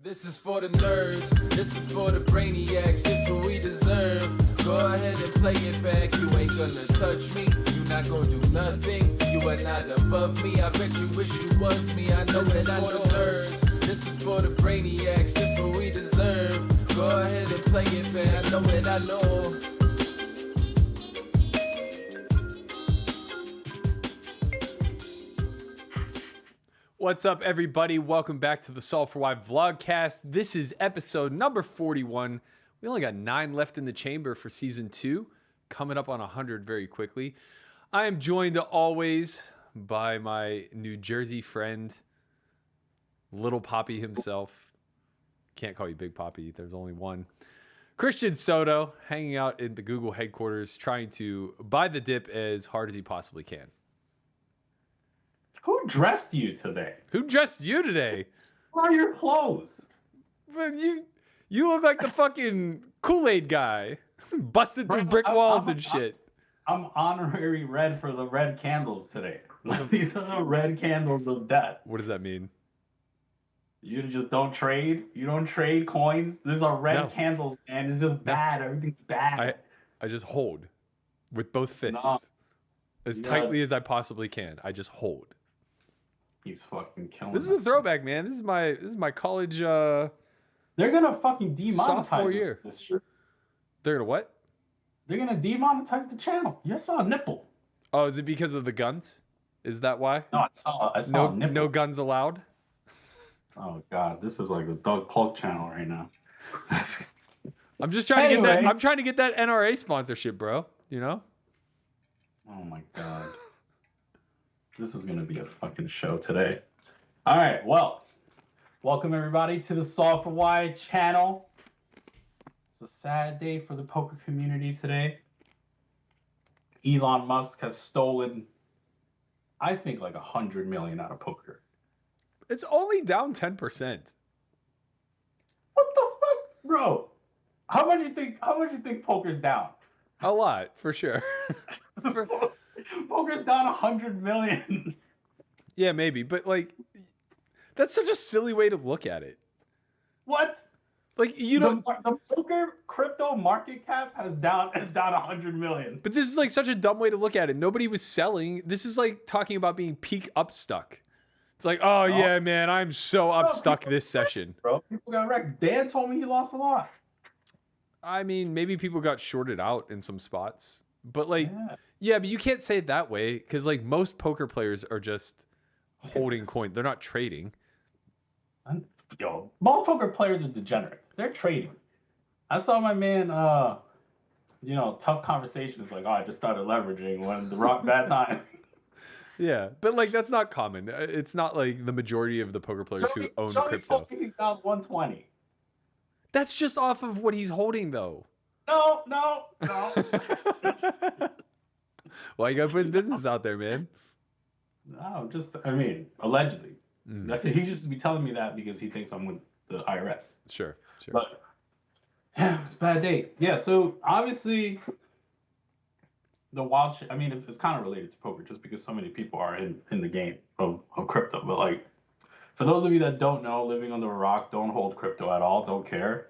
This is for the nerds, this is for the brainiacs, this what we deserve. Go ahead and play it back, you ain't gonna touch me, you not gonna do nothing, you are not above me, I bet you wish you was me, I know that I know nerds. This is for the brainiacs, this what we deserve. Go ahead and play it back, I know that I know. What's up, everybody? Welcome back to the S4Y VLOGCAST. This is episode number 41. We only got 9 left in the chamber for season 2, coming up on 100 very quickly. I am joined always by my New Jersey friend, Little Poppy himself. Can't call you Big Poppy, there's only one. Christian Soto, hanging out in the Google headquarters, trying to buy the dip as hard as he possibly can. Who dressed you today? Who dressed you today? What are your clothes? But you look like the fucking Kool-Aid guy. Busted through brick walls and shit. I'm honorary red for the red candles today. These are the red candles of death. What does that mean? You just don't trade? You don't trade coins? These are red candles, and it's just bad. Everything's bad. I just hold with both fists. As tightly as I possibly can. I just hold. He's fucking killing This is a throwback, man. This is my college They're gonna fucking demonetize sophomore year. This shit. They're gonna what? They're gonna demonetize the channel. You saw a nipple. Oh, is it because of the guns? Is that why? No, I saw a nipple. No guns allowed? Oh god, this is like the Doug Polk channel right now. I'm just trying to get that. I'm trying to get that NRA sponsorship, bro. You know? Oh my god. This is gonna be a fucking show today. All right, well, welcome everybody to the S4Y channel. It's a sad day for the poker community today. Elon Musk has stolen, I think, like 100 million out of poker. It's only down 10%. What the fuck, bro? How much you think poker's down? A lot, for sure. Poker's down 100 million. Yeah, maybe, but like, that's such a silly way to look at it. What? Like, you don't. The poker crypto market cap is down 100 million. But this is like such a dumb way to look at it. Nobody was selling. This is like talking about being peak upstuck. It's like, oh yeah, man, I'm so upstuck this session. Bro, people got wrecked. Dan told me he lost a lot. I mean, maybe people got shorted out in some spots, but like, yeah, but you can't say it that way because like most poker players are just holding coin. They're not trading. Yo, most poker players are degenerate. They're trading. I saw my man, tough conversations like, oh, I just started leveraging when the rock bad time. Yeah, but like that's not common. It's not like the majority of the poker players who own crypto. Told me he's down 120. That's just off of what he's holding, though. No. Well, you gotta put his business out there, man. No, allegedly. He just be telling me that because he thinks I'm with the IRS. Sure. But yeah, it's a bad day. Yeah, so obviously the wild shit. I mean, it's kind of related to poker just because so many people are in the game of crypto. But like, for those of you that don't know, living under a rock, don't hold crypto at all, don't care.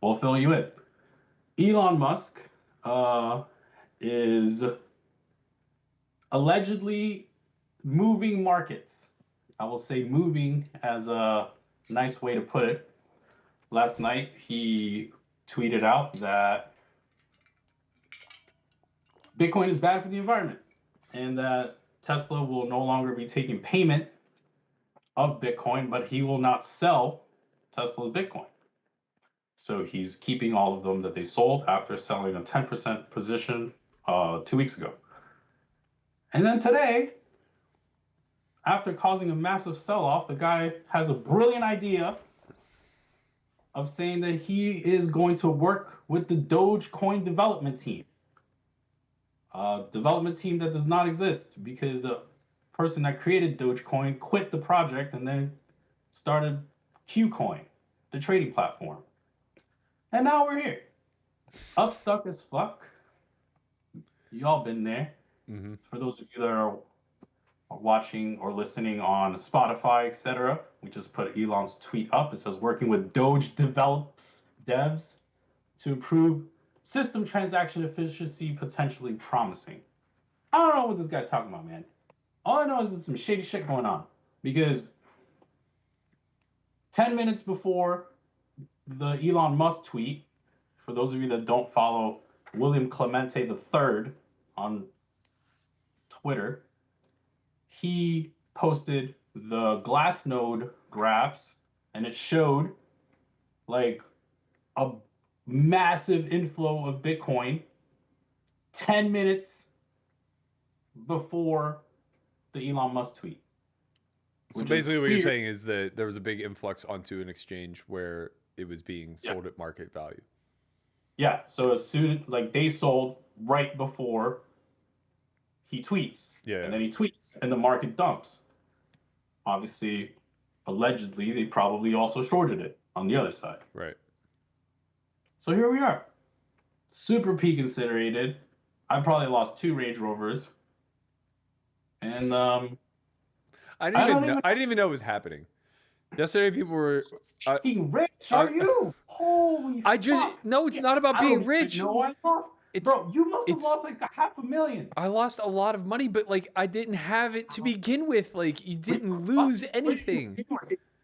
We'll fill you in. Elon Musk is allegedly moving markets. I will say moving as a nice way to put it. Last night, he tweeted out that Bitcoin is bad for the environment and that Tesla will no longer be taking payment of Bitcoin, but he will not sell Tesla's Bitcoin. So he's keeping all of them that they sold after selling a 10% position 2 weeks ago. And then today, after causing a massive sell-off, the guy has a brilliant idea of saying that he is going to work with the Dogecoin development team. Development team that does not exist because the person that created Dogecoin quit the project and then started Qcoin, the trading platform. And now we're here. Upstuck as fuck. Y'all been there. Mm-hmm. For those of you that are watching or listening on Spotify, etc., we just put Elon's tweet up. It says working with Doge devs to improve system transaction efficiency, potentially promising. I don't know what this guy's talking about, man. All I know is there's some shady shit going on because 10 minutes before the Elon Musk tweet, for those of you that don't follow William Clemente III on Twitter, he posted the Glassnode graphs, and it showed like a massive inflow of Bitcoin 10 minutes before the Elon Musk tweet. So basically what you're saying is that there was a big influx onto an exchange where it was being sold at market value. Yeah, so as soon like they sold right before he tweets. Yeah. And then he tweets and the market dumps. Obviously, allegedly, they probably also shorted it on the other side. Right. So here we are. Super peak considerated. I probably lost 2 Range Rovers. And I didn't even know it was happening. Yesterday people were being rich, are you? Holy fuck. No, it's not about being rich. No, I lost. Bro, you must have lost like $500,000. I lost a lot of money, but like I didn't have it to begin with. Like you didn't lose anything.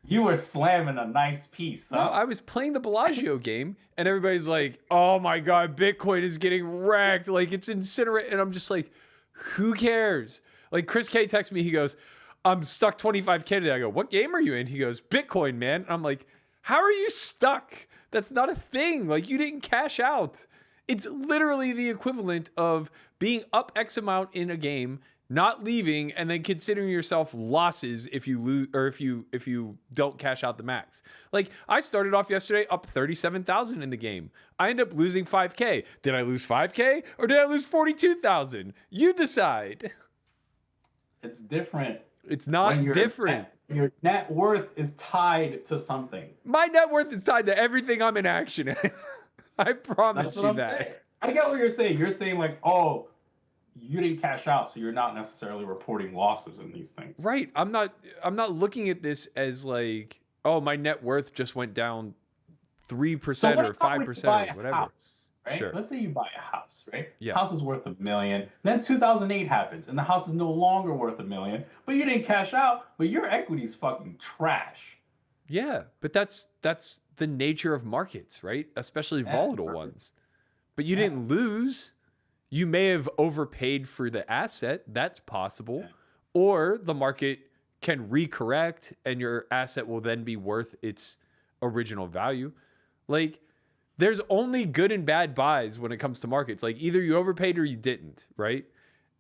You were slamming a nice piece. Huh? No, I was playing the Bellagio game, and everybody's like, "Oh my god, Bitcoin is getting wrecked! Like it's incinerate," and I'm just like, "Who cares?" Like Chris K texts me, he goes, "I'm stuck 25K today." I go, "What game are you in?" He goes, "Bitcoin, man." And I'm like, "How are you stuck? That's not a thing. Like you didn't cash out." It's literally the equivalent of being up X amount in a game, not leaving, and then considering yourself losses if you lose or if you don't cash out the max. Like I started off yesterday up 37,000 in the game. I ended up losing 5K. Did I lose 5K or did I lose 42,000? You decide. It's different. It's not different. Your net worth is tied to something. My net worth is tied to everything I'm in action in. I promise you that. Saying. I get what you're saying. You're saying like, oh, you didn't cash out, so you're not necessarily reporting losses in these things. Right. I'm not looking at this as like, oh, my net worth just went down 3% or 5% or whatever. House, right? Sure. Let's say you buy a house, right? Yeah. House is worth $1 million. Then 2008 happens, and the house is no longer worth $1 million, but you didn't cash out, but your equity is fucking trash. Yeah, but that's the nature of markets, right? Especially volatile ones. But you didn't lose. You may have overpaid for the asset. That's possible. Yeah. Or the market can recorrect and your asset will then be worth its original value. Like, there's only good and bad buys when it comes to markets. Like, either you overpaid or you didn't, right?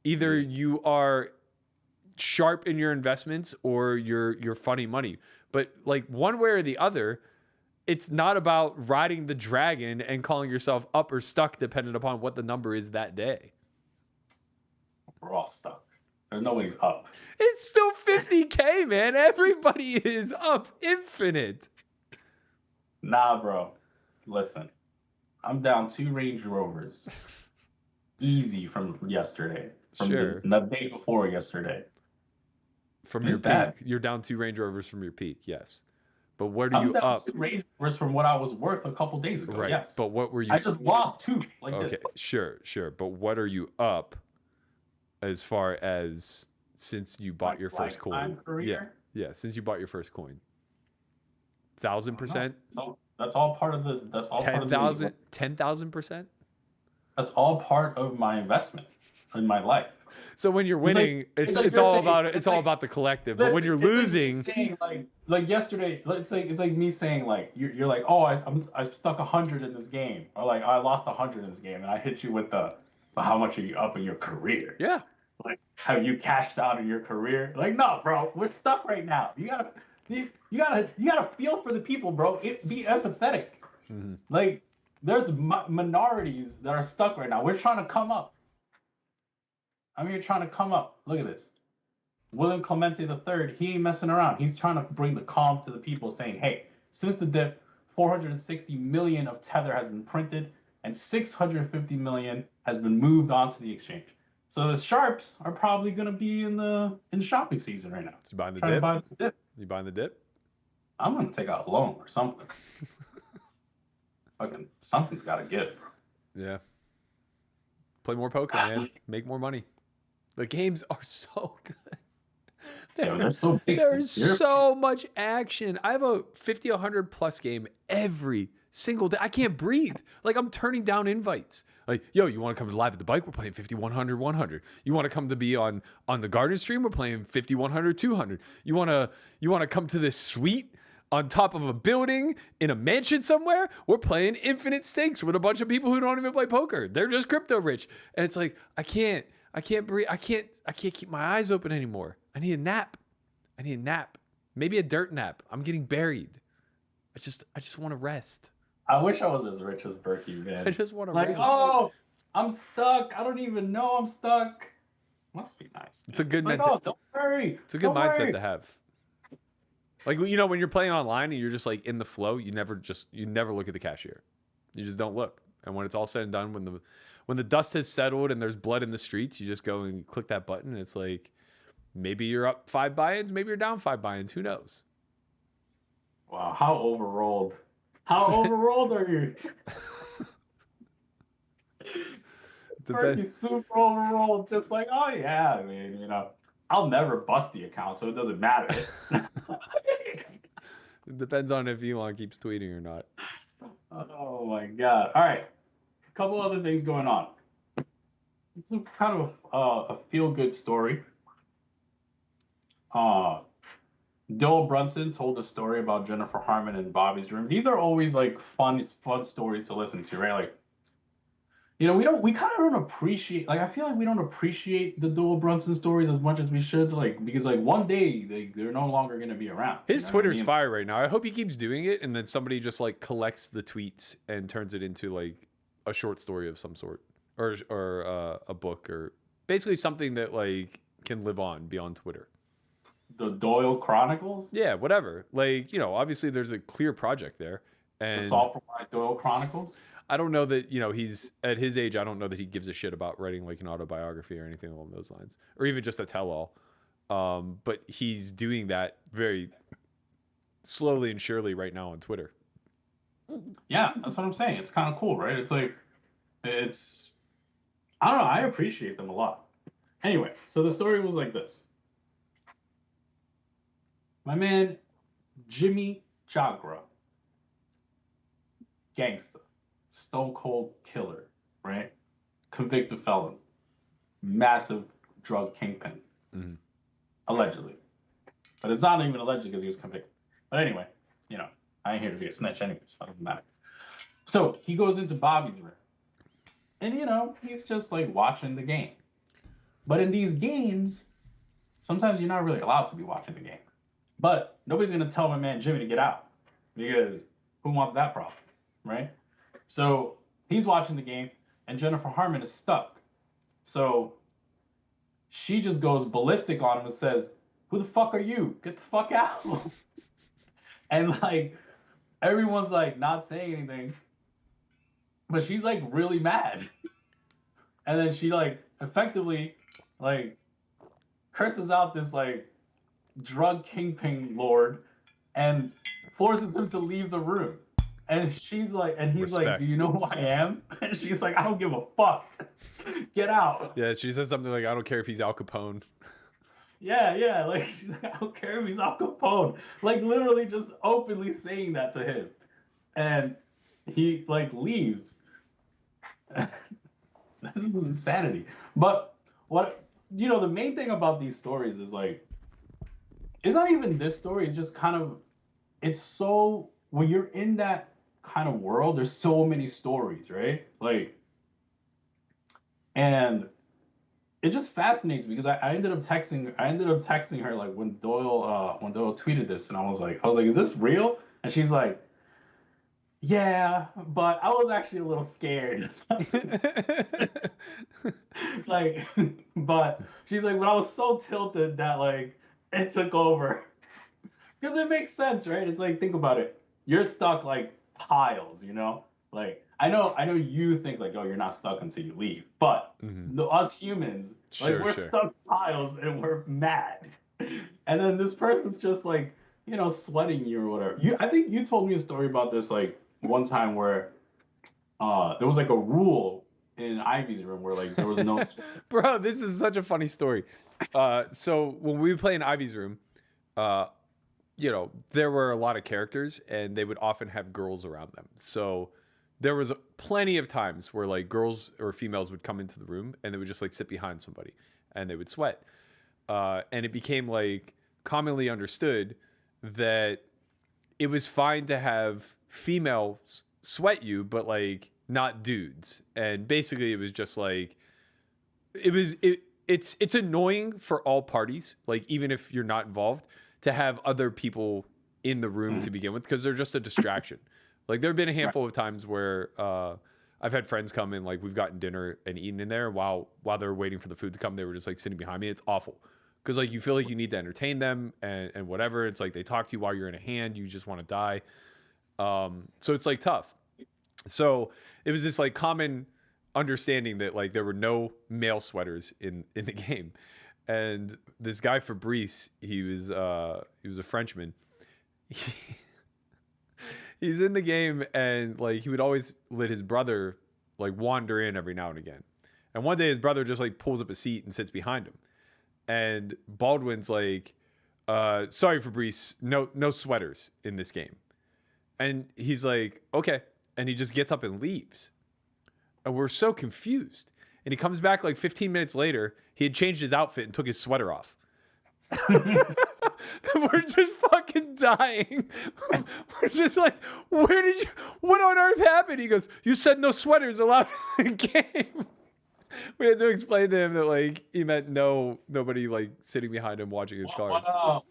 Either you are sharp in your investments or you're funny money. But like one way or the other, it's not about riding the dragon and calling yourself up or stuck dependent upon what the number is that day. We're all stuck. There's nobody's up. It's still 50K, man. Everybody is up infinite. Nah, bro. Listen, I'm down 2 Range Rovers. Easy from yesterday. From the day before yesterday. From your peak. You're down 2 Range Rovers from your peak, yes. But what are you up? 2 Range Rovers from what I was worth a couple days ago, right. Yes. But what were you? I just lost 2. Like okay, this. sure. But what are you up as far as since you bought your first coin? Yeah, since you bought your first coin. 1,000%? That's all part of the. That's all 10,000. 10,000%. That's all part of my investment in my life. So when you're winning, it's all about the collective. But when you're losing, like yesterday, it's like me saying like you're like, oh, I'm stuck 100 in this game, or like I lost 100 in this game, and I hit you with the how much are you up in your career? Yeah. Like, have you cashed out in your career? Like, no, bro, we're stuck right now. You gotta feel for the people, bro. Be empathetic. Mm-hmm. Like, there's minorities that are stuck right now. We're trying to come up. I'm here trying to come up. Look at this. William Clemente III, he ain't messing around. He's trying to bring the calm to the people, saying, hey, since the dip, 460 million of Tether has been printed, and 650 million has been moved onto the exchange. So the sharps are probably going to be in shopping season right now. You buying the dip? You buying the dip? I'm gonna take out a loan or something. Fucking something's gotta give. Yeah. Play more poker, man. Make more money. The games are so good. They're so big. There's so much action. I have a 50, 100 plus game every single day. I can't breathe. Like, I'm turning down invites. Like, yo, you want to come live at the bike? We're playing 50, 100, 100. You want to come to be on the garden stream? We're playing 50, 100, 200. You want to come to this suite on top of a building in a mansion somewhere? We're playing infinite stakes with a bunch of people who don't even play poker. They're just crypto rich. And it's like, I can't breathe. I can't keep my eyes open anymore. I need a nap. Maybe a dirt nap. I'm getting buried. I just want to rest. I wish I was as rich as Berkey, man. I just want to like, rest. oh, I'm stuck. I don't even know I'm stuck. Must be nice. Man. It's a good like, oh, don't worry. It's a good mindset to have. Like, you know, when you're playing online and you're just like in the flow, you never look at the cashier. You just don't look. And when it's all said and done, when the dust has settled and there's blood in the streets, you just go and click that button. And it's like, maybe you're up 5 buy-ins, maybe you're down 5 buy-ins. Who knows? Wow, how overrolled. How overrolled are you? Berkey's super overrolled. Just like, oh yeah, I mean, you know, I'll never bust the account, so it doesn't matter. It depends on if Elon keeps tweeting or not. Oh my God. All right. A couple other things going on. It's kind of a feel-good story. Doyle Brunson told a story about Jennifer Harmon and Bobby's room. These are always like fun stories to listen to, right? Like, you know, we kind of don't appreciate, like, I feel like we don't appreciate the Doyle Brunson stories as much as we should, like, because like one day they're no longer going to be around. His Twitter's fire right now. I hope he keeps doing it, and then somebody just like collects the tweets and turns it into like a short story of some sort, or a book, or basically something that like can live on beyond Twitter. The Doyle Chronicles? Yeah, whatever. Like, you know, obviously there's a clear project there. And the S4Y Doyle Chronicles? I don't know that, you know, he's at his age, I don't know that he gives a shit about writing like an autobiography or anything along those lines, or even just a tell-all. But he's doing that very slowly and surely right now on Twitter. Yeah, that's what I'm saying. It's kind of cool, right? It's like, I don't know, I appreciate them a lot. Anyway, so the story was like this. My man, Jimmy Chagra, gangster, stone cold killer, right? Convicted felon, massive drug kingpin, allegedly. But it's not even alleged because he was convicted. But anyway, you know, I ain't here to be a snitch anyway, so it doesn't matter. So he goes into Bobby's room. And, you know, he's just like watching the game. But in these games, sometimes you're not really allowed to be watching the game. But nobody's going to tell my man Jimmy to get out, because who wants that problem, right? So he's watching the game, and Jennifer Harmon is stuck. So she just goes ballistic on him and says, "Who the fuck are you? Get the fuck out." And like, everyone's like not saying anything, but she's like really mad. And then she like effectively like curses out this like drug kingpin lord and forces him to leave the room. And she's like, and he's Respect. like, "Do you know who I am?" And she's like, "I don't give a fuck. Get out." Yeah, she says something like, "I don't care if he's Al Capone." Yeah, like, she's like, "I don't care if he's Al Capone." Like, literally just openly saying that to him. And he like leaves. This is insanity. But what, you know, the main thing about these stories is like, it's not even this story. It's just kind of, it's so, when you're in that kind of world, there's so many stories, right? Like, and it just fascinates me because I ended up texting her like when Doyle tweeted this, and I was like, "Is this real?" And she's like, "Yeah, but I was actually a little scared." Like, but she's like, "But I was so tilted that like it took over." Because it makes sense, right? It's like, think about it. You're stuck like piles, you know? Like, I know you think like, "Oh, you're not stuck until you leave." But us humans, like, we're stuck piles and we're mad. And then this person's just like, sweating you or whatever. I think you told me a story about this like one time where there was like a rule in Ivy's room where like there was no Bro, this is such a funny story. So when we would play in Ivy's room, there were a lot of characters and they would often have girls around them. So there was plenty of times where like girls or females would come into the room and they would just like sit behind somebody and they would sweat. And it became like commonly understood that it was fine to have females sweat you, but like not dudes. And basically it was just like, it's annoying for all parties, like even if you're not involved, to have other people in the room to begin with, because they're just a distraction. Like there have been a handful of times where I've had friends come in, like we've gotten dinner and eaten in there while they're waiting for the food to come. They were just like sitting behind me. It's awful because like you feel like you need to entertain them and whatever. It's like they talk to you while you're in a hand. You just want to die. So it's like tough. So it was this like common understanding that like there were no male sweaters in the game. And this guy Fabrice, he was a Frenchman. He's in the game and like he would always let his brother like wander in every now and again. And one day his brother just like pulls up a seat and sits behind him. And Baldwin's like, sorry, Fabrice, no sweaters in this game. And he's like, okay. And he just gets up and leaves. And we're so confused. And he comes back like 15 minutes later. He had changed his outfit and took his sweater off. We're just fucking dying. We're just like, what on earth happened? He goes, you said no sweaters allowed in the game. We had to explain to him that like he meant nobody like sitting behind him watching his cards.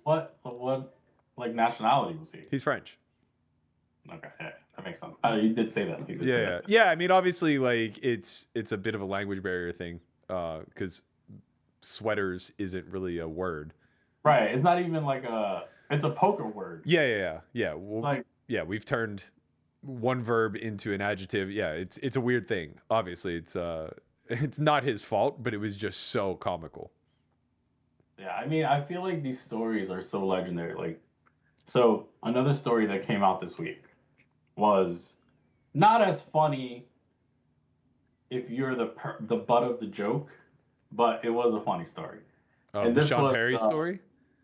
What like nationality was he? He's French. Okay, yeah, that makes sense. You did say that. Yeah. I mean, obviously, like it's a bit of a language barrier thing because sweaters isn't really a word. Right. It's not even like it's a poker word. Yeah. Well, like, we've turned one verb into an adjective. Yeah, it's a weird thing. Obviously, it's not his fault, but it was just so comical. Yeah, I mean, I feel like these stories are so legendary. Like, so another story that came out this week was not as funny if you're the butt of the joke, but it was a funny story. Oh, and the Sean Perry story?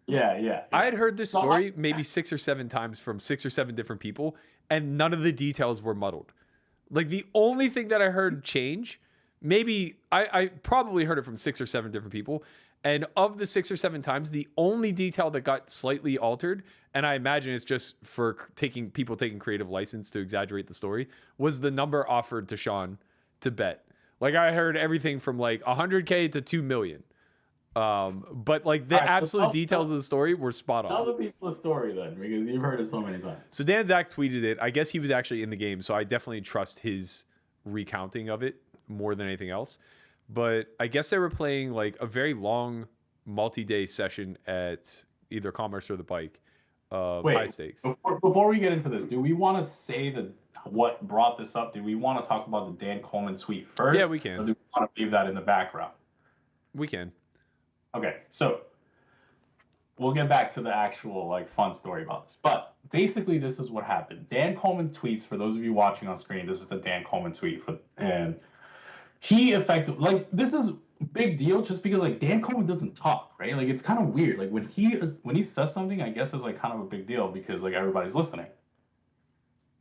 Yeah. I had heard this story maybe 6 or 7 times from 6 or 7 different people, and none of the details were muddled. Like the only thing that I heard change, maybe I probably heard it from 6 or 7 different people, and of the 6 or 7 times, the only detail that got slightly altered, and I imagine it's just for people taking creative license to exaggerate the story, was the number offered to Sean to bet. Like I heard everything from like 100K to 2 million. But like the absolute details of the story were spot on. Tell the people the story then, because you've heard it so many times. So Dan Zach tweeted it. I guess he was actually in the game, so I definitely trust his recounting of it more than anything else. But I guess they were playing like a very long multi-day session at either Commerce or the Bike of high stakes. Before we get into this, do we want to say what brought this up? Do we want to talk about the Dan Coleman tweet first? Yeah, we can. Or do we want to leave that in the background? We can. Okay, so we'll get back to the actual like fun story about this. But basically, this is what happened. Dan Coleman tweets, for those of you watching on screen, this is the Dan Coleman tweet. And he effectively, like, this is a big deal just because, like, Dan Coleman doesn't talk, right? Like, it's kind of weird. Like, when he says something, I guess it's, like, kind of a big deal because, like, everybody's listening.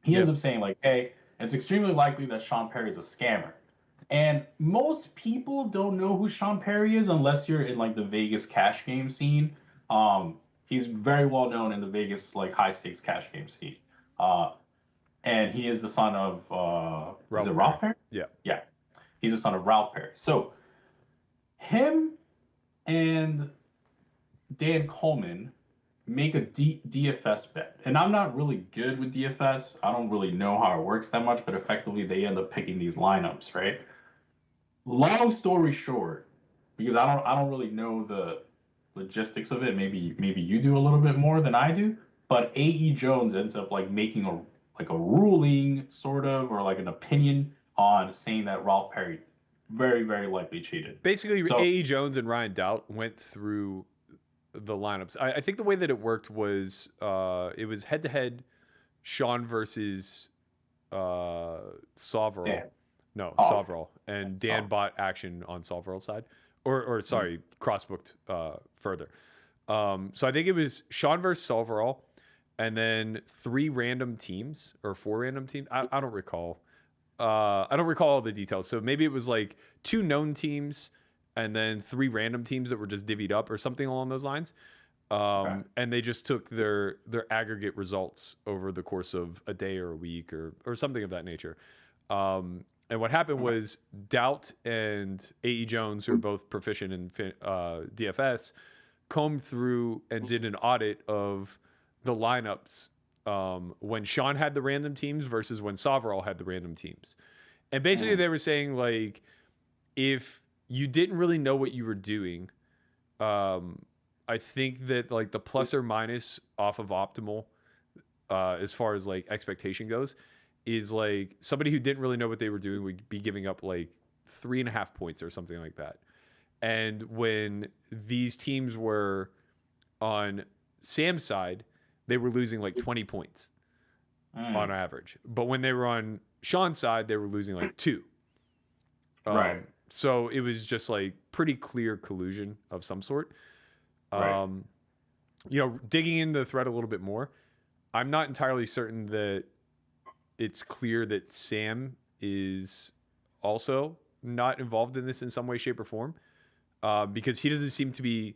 He ends up saying, like, hey, it's extremely likely that Sean Perry is a scammer. And most people don't know who Sean Perry is unless you're in like the Vegas cash game scene. He's very well known in the Vegas like high stakes cash game scene. And he is the son of Ralph Perry? Yeah. He's the son of Ralph Perry. So him and Dan Coleman make a DFS bet. And I'm not really good with DFS. I don't really know how it works that much, but effectively they end up picking these lineups, right? Long story short, because I don't really know the logistics of it. Maybe you do a little bit more than I do. But A.E. Jones ends up like making a ruling sort of, or like an opinion on saying that Ralph Perry very, very likely cheated. Basically, A.E. Jones and Ryan Doubt went through the lineups. I think the way that it worked was it was head to head, Sean versus Sovereign. Dan. No, Oh. Sovereign. And Dan Sovereign. bought action on Sovereign's side. Or sorry, cross-booked further. So I think it was Sean versus Sovereign, and then 3 random teams or 4 random teams. I don't recall. I don't recall all the details. So maybe it was like 2 known teams and then 3 random teams that were just divvied up or something along those lines. And they just took their aggregate results over the course of a day or a week or something of that nature. And what happened was Doubt and A.E. Jones, who are both proficient in DFS, combed through and did an audit of the lineups when Sean had the random teams versus when Sovereign had the random teams. And basically they were saying, like, if you didn't really know what you were doing, I think that, like, the plus or minus off of optimal as far as, like, expectation goes is, like, somebody who didn't really know what they were doing would be giving up, like, 3.5 points or something like that. And when these teams were on Sam's side, they were losing like 20 points on average. But when they were on Sean's side, they were losing like 2. Right. So it was just like pretty clear collusion of some sort. Right. You know, digging into the thread a little bit more, I'm not entirely certain that it's clear that Sam is also not involved in this in some way, shape, or form, because he doesn't seem to be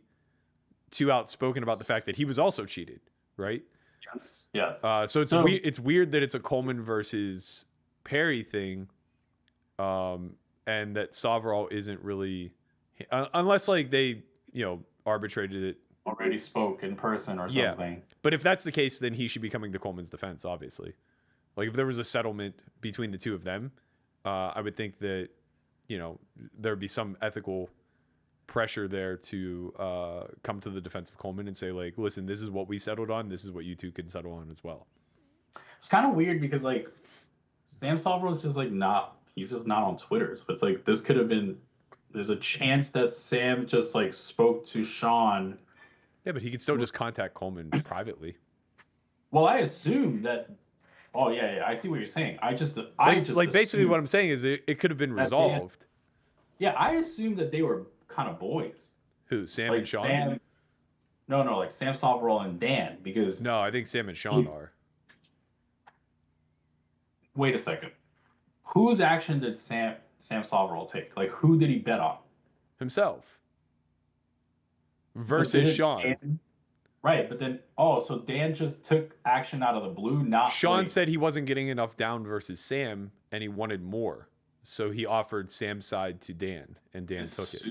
too outspoken about the fact that he was also cheated, right? Yes. So it's weird that it's a Coleman versus Perry thing, and that Sovereign isn't really, unless like they, you know, arbitrated it. Already spoke in person or something. But if that's the case, then he should be coming to Coleman's defense, obviously. Like, if there was a settlement between the two of them, I would think that, you know, there'd be some ethical pressure there to come to the defense of Coleman and say, like, listen, this is what we settled on. This is what you two can settle on as well. It's kind of weird because, like, Sam Sovereign's just, like, he's just not on Twitter. So it's like, this could have been, there's a chance that Sam just, like, spoke to Sean. Yeah, but he could still just contact Coleman privately. Well, I assume that. Oh yeah, I see what you're saying. I just basically what I'm saying is it could have been resolved. I assumed that they were kind of boys. Who, Sam like and Sean? No, like Sam Sovereign and Dan, because no, I think Sam and Sean are. Wait a second. Whose action did Sam Sovereign take? Like, who did he bet on? Himself. Versus Sean. Dan, right, but then so Dan just took action out of the blue. Not Sean said he wasn't getting enough down versus Sam, and he wanted more, so he offered Sam's side to Dan, and Dan took it.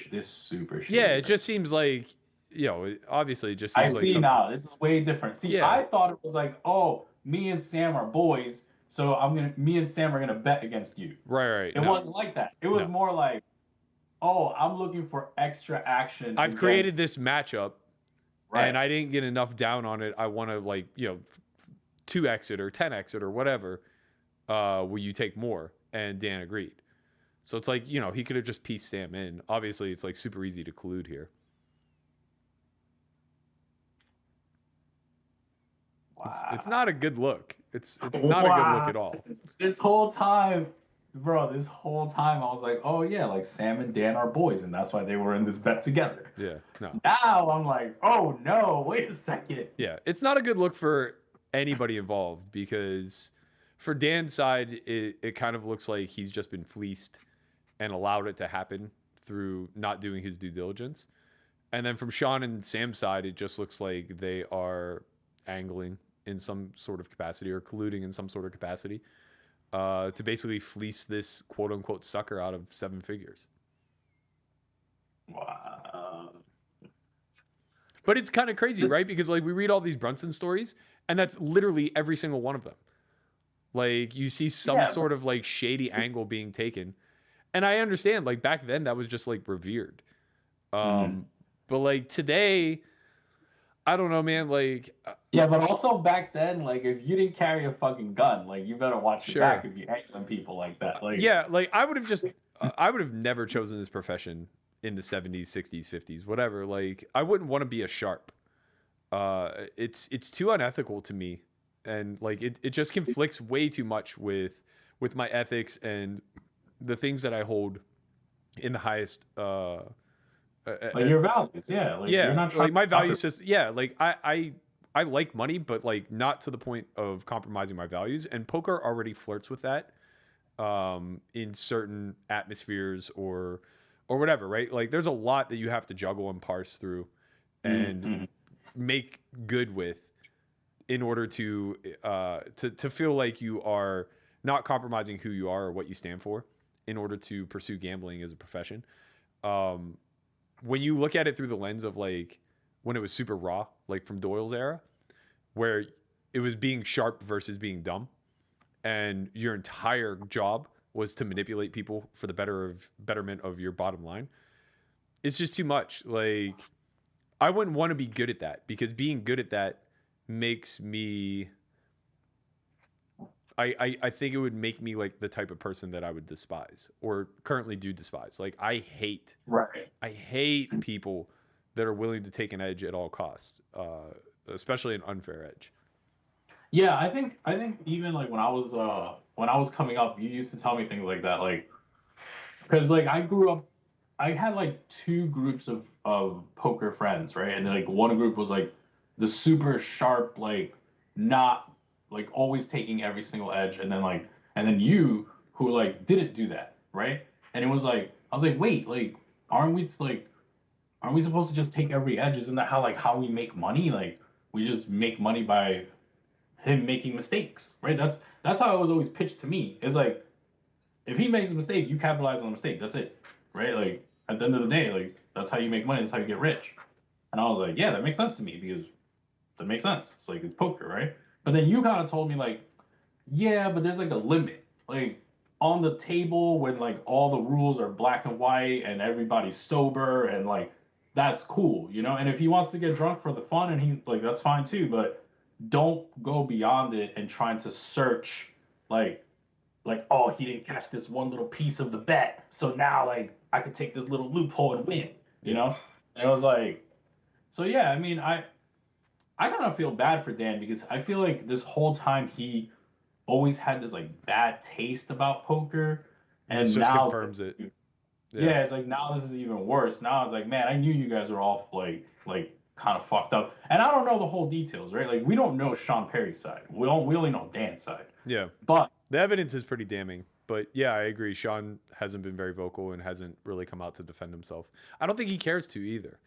This super shit. Yeah, it just seems like, you know, obviously it just seems like something. Now. This is way different. See, I thought it was like, me and Sam are boys, so me and Sam are gonna bet against you. Right. It wasn't like that. It was more like, I'm looking for extra action. I've created this matchup, and I didn't get enough down on it. I want to, like, you know, 2x it or 10x it or whatever. Will you take more? And Dan agreed. So it's like, you know, he could have just pieced Sam in. Obviously, it's like super easy to collude here. Wow. It's not a good look. It's not a good look at all. This whole time, bro, I was like, oh yeah, like Sam and Dan are boys, and that's why they were in this bet together. Yeah, no. Now I'm like, oh no, wait a second. Yeah, it's not a good look for anybody involved, because for Dan's side, it kind of looks like he's just been fleeced and allowed it to happen through not doing his due diligence. And then from Sean and Sam's side, it just looks like they are angling in some sort of capacity or colluding in some sort of capacity to basically fleece this quote-unquote sucker out of 7 figures. Wow. But it's kind of crazy, right? Because, like, we read all these Brunson stories, and that's literally every single one of them. Like, you see some sort of, like, shady angle being taken. And I understand, like, back then that was just, like, revered. But, like, today, I don't know, man. Like, yeah, but also back then, like, if you didn't carry a fucking gun, like, you better watch your back if you're angling people like that. Like, yeah, like, I would have never chosen this profession in the 70s, 60s, 50s, whatever. Like, I wouldn't want to be a sharp. It's too unethical to me, and like it just conflicts way too much with my ethics and the things that I hold in the highest. Like your values, yeah. Like you're Yeah, not trying like my to value sucker. system. Yeah, like I like money, but like not to the point of compromising my values. And poker already flirts with that in certain atmospheres or whatever, right? Like there's a lot that you have to juggle and parse through and Mm-hmm. make good with in order to feel like you are not compromising who you are or what you stand for in order to pursue gambling as a profession. When you look at it through the lens of like when it was super raw, like from Doyle's era, where it was being sharp versus being dumb, and your entire job was to manipulate people for the betterment of your bottom line, it's just too much. Like I wouldn't want to be good at that, because being good at that makes me I think it would make me like the type of person that I would despise or currently do despise. Like I hate Right. people that are willing to take an edge at all costs, especially an unfair edge. Yeah, I think even like when I was coming up, you used to tell me things like that, like because like I grew up, I had like two groups of poker friends, right? And like one group was like the super sharp, like not like always taking every single edge, and then you who like didn't do that, right? And it was like I was like, wait, like aren't we supposed to just take every edge? Isn't that how we make money? Like we just make money by him making mistakes, right? That's how it was always pitched to me. It's like if he makes a mistake, you capitalize on the mistake. That's it, right? Like at the end of the day, like that's how you make money. That's how you get rich. And I was like, yeah, that makes sense to me because that makes sense. It's like it's poker, right? But then you kind of told me like, yeah, but there's like a limit. Like on the table when like all the rules are black and white and everybody's sober and like that's cool, you know? And if he wants to get drunk for the fun and he like that's fine too, but don't go beyond it and trying to search like oh, he didn't catch this one little piece of the bet, so now like I could take this little loophole and win, you Yeah. know? And it was like, so yeah, I mean, I kind of feel bad for Dan because I feel like this whole time he always had this like bad taste about poker, This and just now confirms it. yeah, it's like now this is even worse. Now it's like, man, I knew you guys were all like kind of fucked up, and I don't know the whole details, right? Like we don't know Sean Perry's side. We only know Dan's side. Yeah. But The evidence is pretty damning. But yeah, I agree. Sean hasn't been very vocal and hasn't really come out to defend himself. I don't think he cares to either,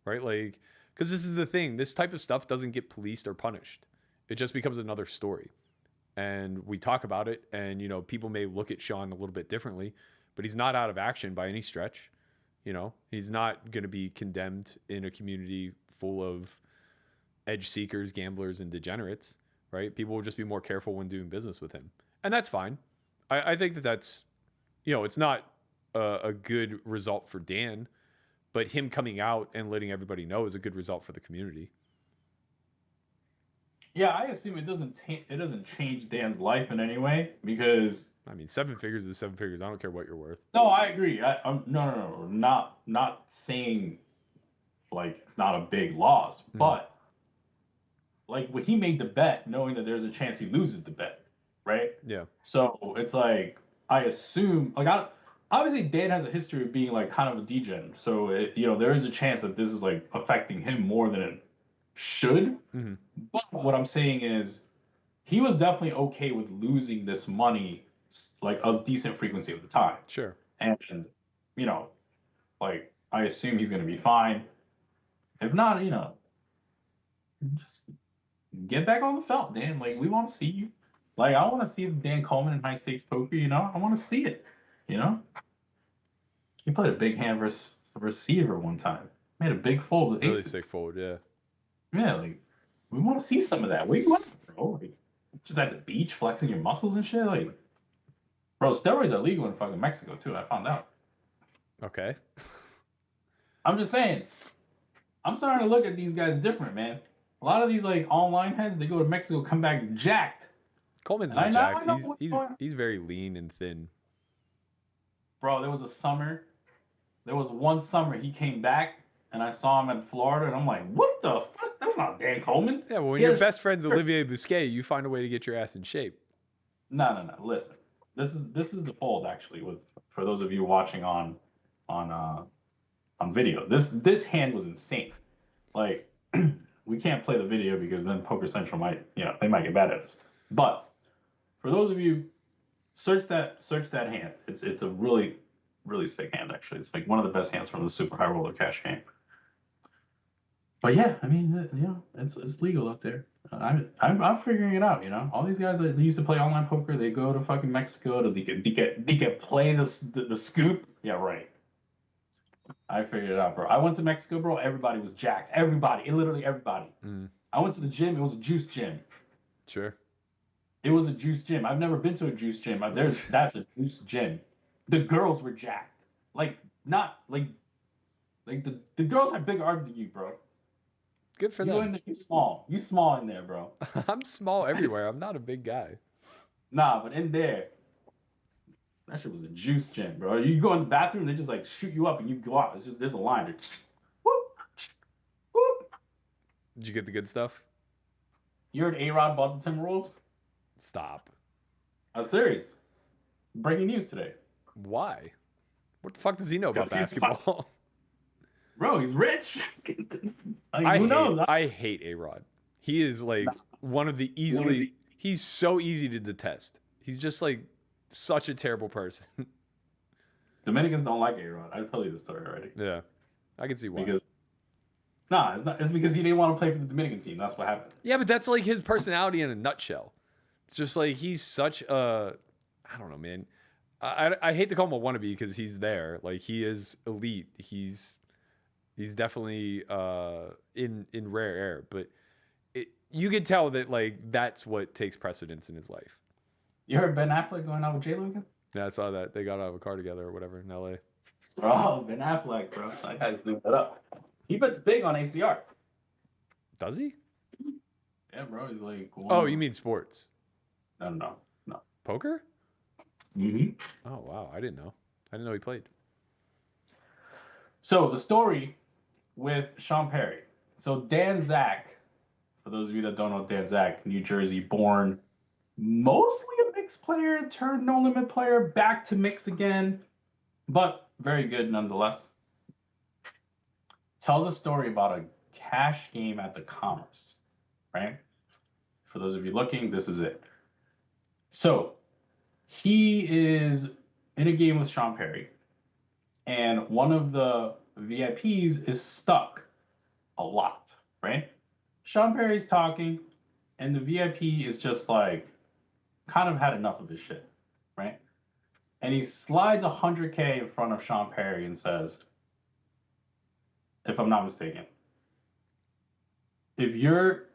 right? Like, because this is the thing. This type of stuff doesn't get policed or punished. It just becomes another story. And we talk about it, and, you know, people may look at Sean a little bit differently, but he's not out of action by any stretch. You know, he's not going to be condemned in a community full of edge seekers, gamblers, and degenerates, right? People will just be more careful when doing business with him. And that's fine. I think that's, you know, it's not a good result for Dan, but him coming out and letting everybody know is a good result for the community. yeah, I assume it doesn't change Dan's life in any way because I mean, 7 figures is 7 figures. I don't care what you're worth. no, I agree. I'm no, not saying like it's not a big loss, but like when he made the bet, knowing that there's a chance he loses the bet, right? Yeah. So it's like I assume like obviously Dan has a history of being like kind of a degen, so you know there is a chance that this is like affecting him more than it should. Mm-hmm. But what I'm saying is he was definitely okay with losing this money like a decent frequency of the time. Sure. And you know, like I assume he's gonna be fine. If not, you know, just get back on the felt, Dan. Like we want to see you. Like I want to see Dan Coleman in high stakes poker. You know, I want to see it. You know, he played a big hand versus receiver one time. Made a big fold with Really aces. sick fold, yeah. Yeah, like we want to see some of that. Where you at, bro? Like, just at the beach flexing your muscles and shit. Like, bro, steroids are legal in fucking Mexico too. I found out. Okay. I'm just saying. I'm starting to look at these guys different, man. A lot of these like online heads, they go to Mexico, come back jacked. Coleman's And not I jacked. know what's going on. He's very lean and thin. Bro, there was a summer there was one summer he came back and I saw him in Florida and I'm like, what the fuck? That's not Dan Coleman. Yeah, well, when He your had a best friend's shirt. Olivier Busquet, you find a way to get your ass in shape. No. Listen, this is the fold actually. For those of you watching on video, this hand was insane. Like we can't play the video because then Poker Central might they might get mad at us. But for those of you, search that hand. It's a really sick hand actually. It's like one of the best hands from the Super High Roller Cash game. But yeah, I mean, it's legal out there. I'm figuring it out. All these guys that used to play online poker, they go to fucking Mexico to they can play the scoop. Yeah, right. I figured it out, bro. I went to Mexico, bro. Everybody was jacked. Everybody, literally everybody. I went to the gym. It was a juice gym. Sure. It was a juice gym. I've never been to a juice gym. That's a juice gym. The girls were jacked. Like not like the girls had bigger arms than you, bro. Good for you them. In there, you small. You small in there, bro. I'm small everywhere. I'm not a big guy. Nah, but in there, that shit was a juice gym, bro. You go in the bathroom, they just like shoot you up and you go out. It's just there's a line. Whoop, whoop. Did you get the good stuff? You heard A-Rod bought the Timberwolves? Stop. I'm serious. Breaking news today. Why? What the fuck does he know about basketball? Bro, he's rich. Who knows? I hate A-Rod. He is like one of the he's so easy to detest. He's just like such a terrible person. Dominicans don't like A-Rod. I told you the story already. Yeah. I can see why. It's because he didn't want to play for the Dominican team. That's what happened. Yeah, but that's like his personality in a nutshell. It's just like he's such a I don't know, man. I hate to call him a wannabe because he's there. Like he is elite. He's definitely in rare air, but you could tell that like that's what takes precedence in his life. You heard Ben Affleck going out with J-Lo again? Yeah, I saw that. They got out of a car together or whatever in LA. Bro, Ben Affleck, bro. That guy's doing that up. He bets big on ACR. Does he? Yeah, bro. He's like. Oh, you mean sports? No. Poker? Mm-hmm. Oh wow, I didn't know. I didn't know he played. So the story with Sean Perry. So Dan Zach, for those of you that don't know Dan Zach, New Jersey born, mostly a mixed player, turned no limit player, back to mix again, but very good nonetheless. Tells a story about a cash game at the Commerce, right? For those of you looking, this is it. So he is in a game with Sean Perry, and one of the VIPs is stuck a lot, right? Sean Perry's talking, and the VIP is just like, kind of had enough of his shit, right? And he slides $100K in front of Sean Perry and says, if I'm not mistaken, if you're,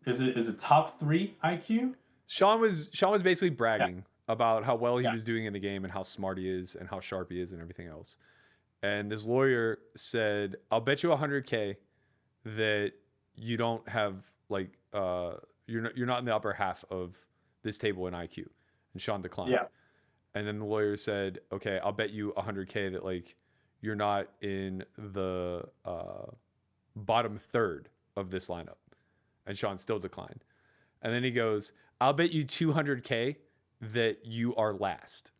is it top 3 IQ? Sean was basically bragging about how well he was doing in the game and how smart he is and how sharp he is and everything else. And this lawyer said, I'll bet you $100K that you don't have like you're not in the upper half of this table in IQ. And Sean declined. Yeah. And then the lawyer said, okay, I'll bet you $100K that like you're not in the bottom third of this lineup. And Sean still declined. And then he goes, I'll bet you $200K that you are last.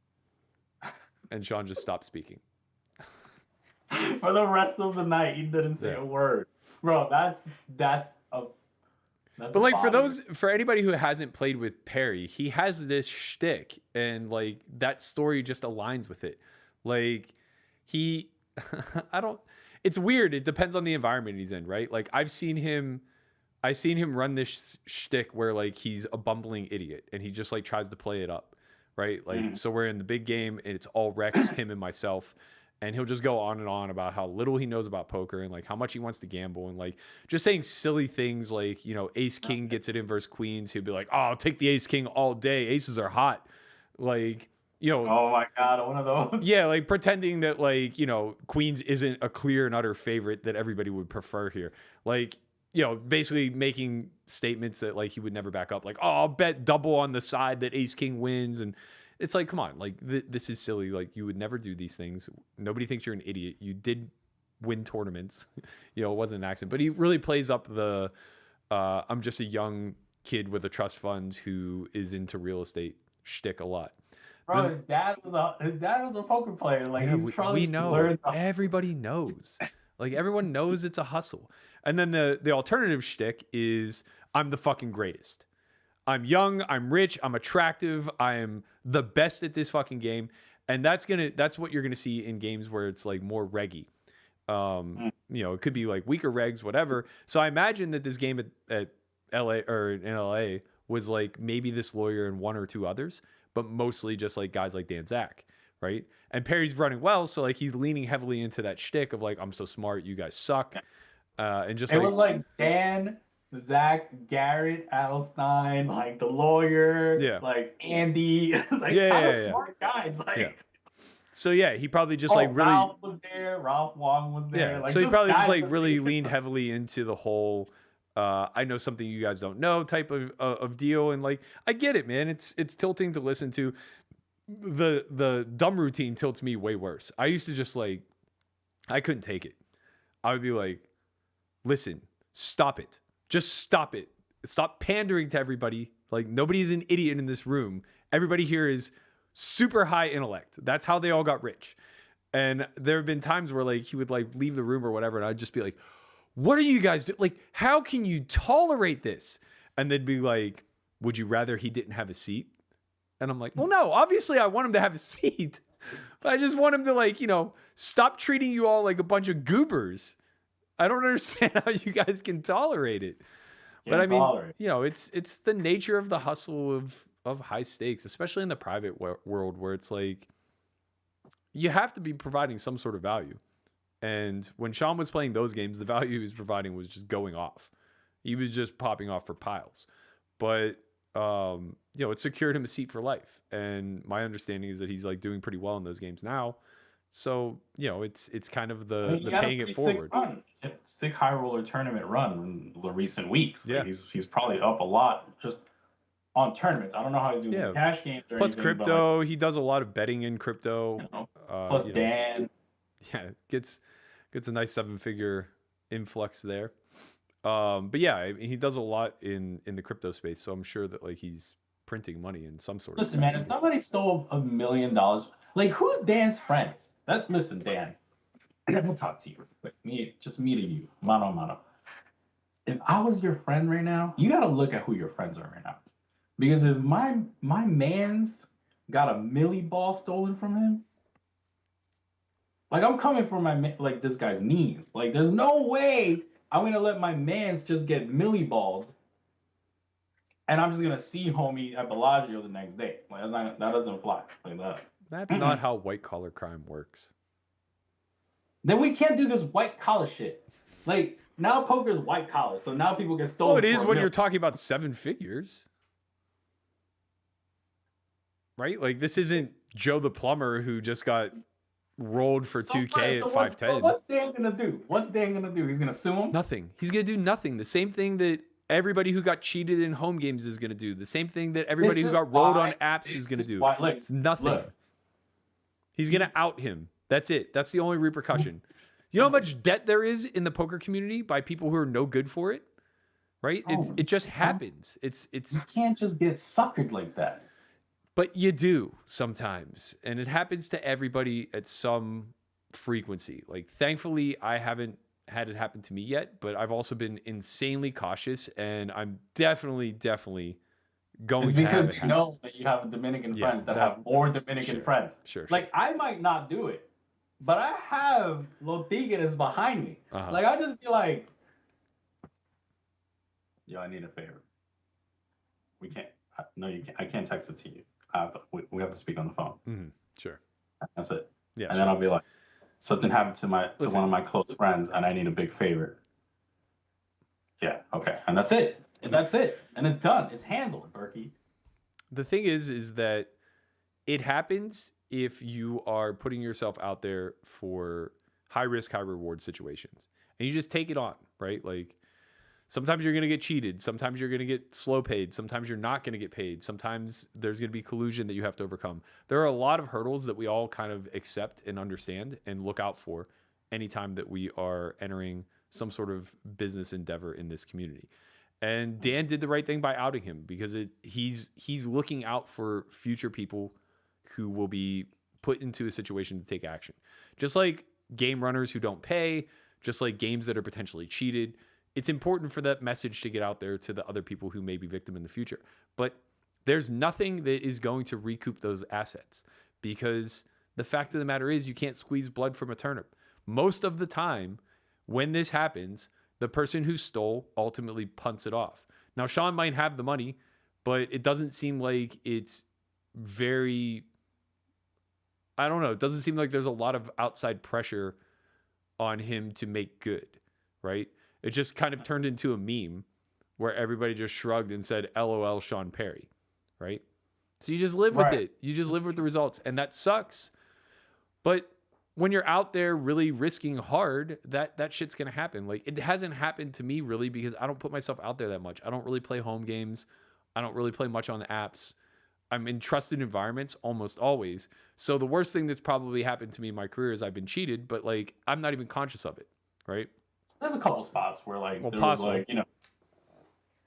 And Sean just stopped speaking. For the rest of the night, he didn't say a word. Bro, that's but like for anybody who hasn't played with Perry, he has this shtick and like that story just aligns with it. Like it's weird. It depends on the environment he's in, right? Like I've seen him run this shtick where like he's a bumbling idiot and he just like tries to play it up, right? Like so we're in the big game and it's all Rex, him and myself. And he'll just go on and on about how little he knows about poker and like how much he wants to gamble and like just saying silly things like, you know, ace king gets it in versus queens. He'll be like, oh, I'll take the ace king all day. Aces are hot. Like, you know. Oh my God, one of those. Yeah, like pretending that like, you know, queens isn't a clear and utter favorite that everybody would prefer here. Like, you know, basically making statements that like he would never back up. Like, oh, I'll bet double on the side that ace king wins. And It's like, come on, like this is silly. Like you would never do these things. Nobody thinks you're an idiot. You did win tournaments. It wasn't an accident. But he really plays up the I'm just a young kid with a trust fund who is into real estate shtick a lot. Bro, his dad was a poker player. Like he's probably we know. learned Everybody knows. Like everyone knows it's a hustle. And then the alternative shtick is I'm the fucking greatest. I'm young, I'm rich, I'm attractive, I am the best at this fucking game. And that's what you're gonna see in games where it's like more reggy. It could be like weaker regs, whatever. So I imagine that this game at LA or in LA was like maybe this lawyer and one or two others, but mostly just like guys like Dan Zach, right? And Perry's running well, so like he's leaning heavily into that shtick of like I'm so smart, you guys suck, and just it was like Dan, Zach, Garrett, Adelstein, like the lawyer, like Andy, like smart guys, like. Yeah. So yeah, he probably just like really. Ralph was there. Ralph Wong was there. Yeah. Like, so he probably just like really leaned heavily into the whole. I know something you guys don't know type of deal, and like I get it, man. It's tilting to listen to. The dumb routine tilts me way worse. I used to just like, I couldn't take it. I would be like, listen, stop it. Just stop it. Stop pandering to everybody. Like nobody's an idiot in this room. Everybody here is super high intellect. That's how they all got rich. And there have been times where like he would like leave the room or whatever, and I'd just be like, what are you guys doing? Like, how can you tolerate this? And they'd be like, would you rather he didn't have a seat? And I'm like, well, no, obviously I want him to have a seat, but I just want him to like, stop treating you all like a bunch of goobers. I don't understand how you guys can tolerate it. But I mean, it's the nature of the hustle of high stakes, especially in the private world where it's like you have to be providing some sort of value. And when Sean was playing those games, the value he was providing was just going off. He was just popping off for piles. But it secured him a seat for life. And my understanding is that he's like doing pretty well in those games now. So, it's kind of the paying it forward. Sick high roller tournament run in the recent weeks. Yeah. Like he's probably up a lot just on tournaments. I don't know how he's doing in cash games or plus anything, crypto. He does a lot of betting in crypto. Plus Dan. Yeah, gets a nice 7-figure influx there. But yeah, he does a lot in the crypto space. So I'm sure that like he's printing money in some sort Listen, of man, if somebody stole $1 million, like who's Dan's friends? Listen, Dan, we'll talk to you real quick. Me and you, mano a mano. If I was your friend right now, you got to look at who your friends are right now. Because if my man's got a milli ball stolen from him, like I'm coming for like this guy's knees. Like there's no way I'm gonna let my man's just get milli balled, and I'm just gonna see homie at Bellagio the next day. Like that doesn't fly like that. That's not how white collar crime works. Then we can't do this white collar shit. Like now poker's white collar, so now people get stolen. Oh, it is when you're talking about 7 figures. Right? Like this isn't Joe the plumber who just got rolled for 2K at 510. So what's Dan gonna do? He's gonna sue him? Nothing. He's gonna do nothing. The same thing that everybody who got cheated in home games is gonna do. The same thing that everybody who got rolled on apps is gonna do. It's nothing. He's gonna out him. That's it. That's the only repercussion. You know how much debt there is in the poker community by people who are no good for it? Right? It just happens. You can't just get suckered like that. But you do sometimes. And it happens to everybody at some frequency. Like, thankfully, I haven't had it happen to me yet, but I've also been insanely cautious, and I'm definitely going to have it happen. Because you know that you have Dominican friends that have more Dominican friends. Sure. Like, I might not do it, but I have Lotigues behind me. Like, I'll just be like, yo, I need a favor. We can't. No, you can't. I can't text it to you. We have to speak on the phone. Mm-hmm. Sure. That's it. Yeah. And then I'll be like, something happened to one of my close friends, and I need a big favor. Yeah. Okay. And that's it. And that's it. And it's done. It's handled, Berkey. The thing is that it happens if you are putting yourself out there for high risk, high reward situations, and you just take it on, right? Like, Sometimes you're going to get cheated. Sometimes you're going to get slow paid. Sometimes you're not going to get paid. Sometimes there's going to be collusion that you have to overcome. There are a lot of hurdles that we all kind of accept and understand and look out for anytime that we are entering some sort of business endeavor in this community. And Dan did the right thing by outing him because he's looking out for future people who will be put into a situation to take action. Just like game runners who don't pay, just like games that are potentially cheated. It's important for that message to get out there to the other people who may be victim in the future. But there's nothing that is going to recoup those assets because the fact of the matter is you can't squeeze blood from a turnip. Most of the time when this happens, the person who stole ultimately punts it off. Now, Sean might have the money, but it doesn't seem like it's very, I don't know. It doesn't seem like there's a lot of outside pressure on him to make good, right? It just kind of turned into a meme where everybody just shrugged and said, LOL, Sean Perry, right? So you just live with it. You just live with the results. And that sucks. But when you're out there really risking hard, that shit's going to happen. Like, it hasn't happened to me really because I don't put myself out there that much. I don't really play home games. I don't really play much on the apps. I'm in trusted environments almost always. So the worst thing that's probably happened to me in my career is I've been cheated, but like, I'm not even conscious of it, right? There's a couple spots where like there Possible. was like, you know,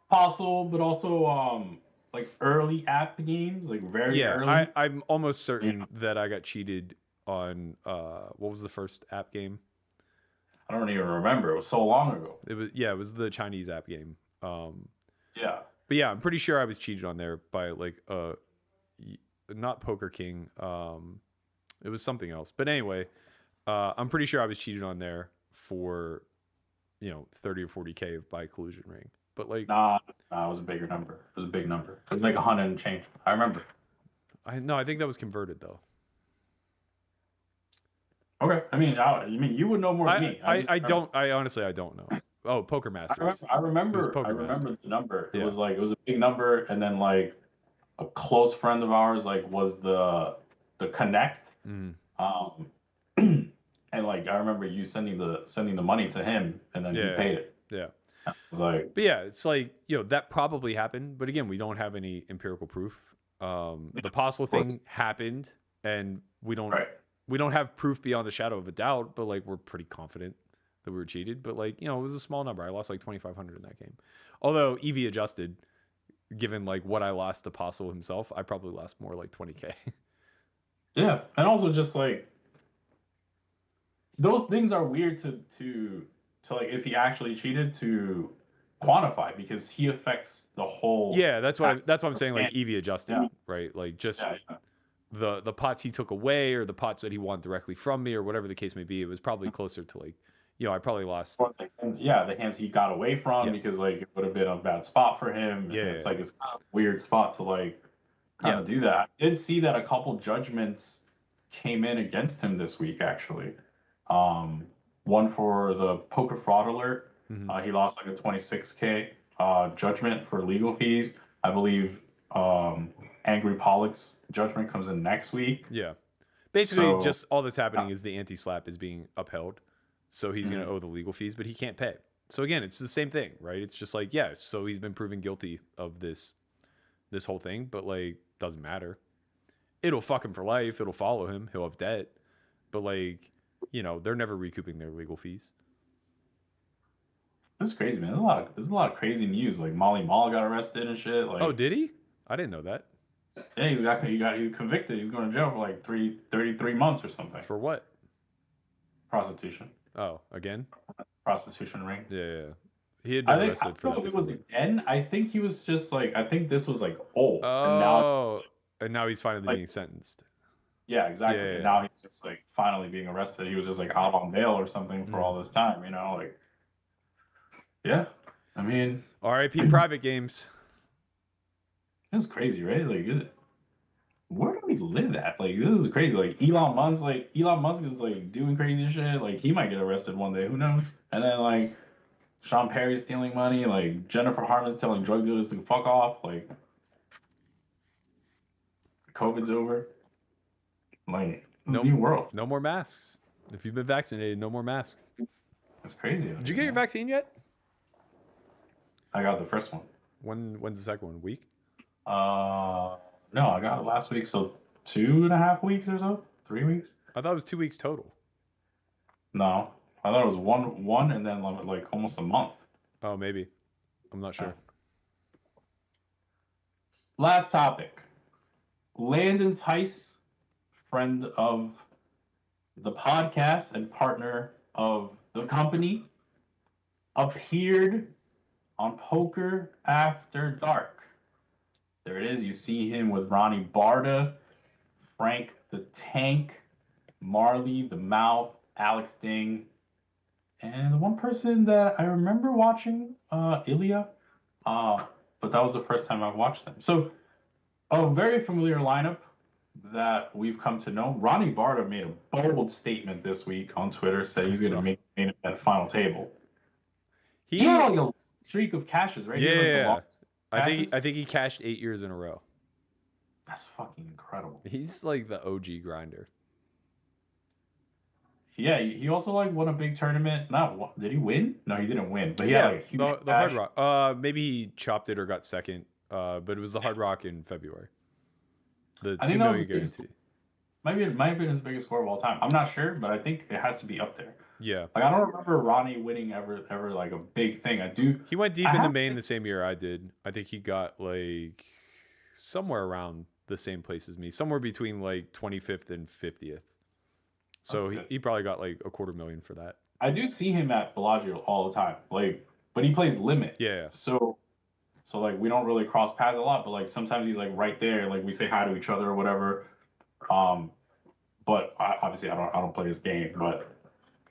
possible, but also like early app games, like very early. I'm almost certain that I got cheated on what was the first app game? I don't even remember. It was so long ago. It was the Chinese app game. Yeah. But yeah, I'm pretty sure I was cheated on there by like not Poker King. It was something else. But anyway, I'm pretty sure I was cheated on there for 30 or 40K by collusion ring. But like, nah, it was a bigger number. It was a big number. It was like 100 and change. I remember. I think that was converted though. Okay, I mean, you would know more than me. I honestly don't know. Oh, Poker Masters. I remember the number. It was a big number, and then like a close friend of ours like was the connect. And like I remember you sending the money to him, and then he paid it. Yeah. I was like, but yeah, it's like that probably happened, but again, we don't have any empirical proof. The apostle thing happened, and we don't have proof beyond the shadow of a doubt. But like, we're pretty confident that we were cheated. But like, it was a small number. I lost like 2,500 in that game. Although EV adjusted, given like what I lost to Apostle himself, I probably lost more like 20K. Yeah, and also just like those things are weird to like if he actually cheated to quantify because he affects the whole. Yeah, that's what I'm saying. Like EV adjusted, right? Like just the pots he took away or the pots that he won directly from me or whatever the case may be. It was probably closer to like, I probably lost. The hands he got away from because like it would have been a bad spot for him. Yeah, it's like it's kind of a weird spot to like kind of do that. I did see that a couple judgments came in against him this week actually. One for the poker fraud alert. He lost like a 26K judgment for legal fees. I believe Angry Pollock's judgment comes in next week. Yeah. Basically, just all that's happening is the anti-slap is being upheld. So he's going to owe the legal fees, but he can't pay. So again, it's the same thing, right? It's just like, so he's been proven guilty of this whole thing, but like, doesn't matter. It'll fuck him for life. It'll follow him. He'll have debt. But like, they're never recouping their legal fees. That's crazy, man. There's a lot of crazy news. Like Molly Mall got arrested and shit. Like, oh, did he? I didn't know that. Yeah, he's convicted. He's going to jail for like 33 months or something. For what? Prostitution. Oh, again? Prostitution ring. Yeah. He had been arrested for that. I don't know if it was again. I think he was just like, I think this was like old. Oh, and now he's finally being sentenced. Yeah, exactly. And now he's just like finally being arrested. He was just like out on bail or something for all this time, like. Yeah, I mean. R.I.P. private games. That's crazy, right? Like, where do we live at? Like, this is crazy. Like, Elon Musk is like doing crazy shit. Like, he might get arrested one day. Who knows? And then like, Sean Perry's stealing money. Like, Jennifer Harman's telling drug dealers to fuck off. Like, COVID's over. Like, new world. No more masks. If you've been vaccinated, no more masks. That's crazy. Did you get your vaccine yet? I got the first one. When's the second one? Week? No, I got it last week, so 2.5 weeks or so, 3 weeks. I thought it was 2 weeks total. No, I thought it was one, and then like almost a month. Oh, maybe. I'm not sure. Last topic. Landon Tice, friend of the podcast and partner of the company, appeared on Poker After Dark. There it is. You see him with Ronnie Barda, Frank the Tank, Marley the Mouth, Alex Ding, and the one person that I remember watching, Ilya. But that was the first time I've watched them. So a very familiar lineup that we've come to know. Ronnie Barda made a bold statement this week on Twitter, saying he's going to make main event final table. He had like a streak of cashes, right? Yeah, I think he cashed 8 years in a row. That's fucking incredible. He's like the OG grinder. Yeah, he also like won a big tournament. Did he win? No, he didn't win. But yeah, like huge the Hard Rock. Maybe he chopped it or got second. But it was the Hard Rock in February. The $2 million guarantee. Maybe it might have been his biggest score of all time. I'm not sure, but I think it has to be up there. Yeah. Like I don't remember Ronnie winning ever like a big thing. I do. He went deep in the main the same year I did. I think he got like somewhere around the same place as me, somewhere between like 25th and 50th. So he probably got like $250,000 for that. I do see him at Bellagio all the time, like, but he plays limit. Yeah. So like we don't really cross paths a lot, but like sometimes he's like right there, like we say hi to each other or whatever. But obviously I don't play his game, but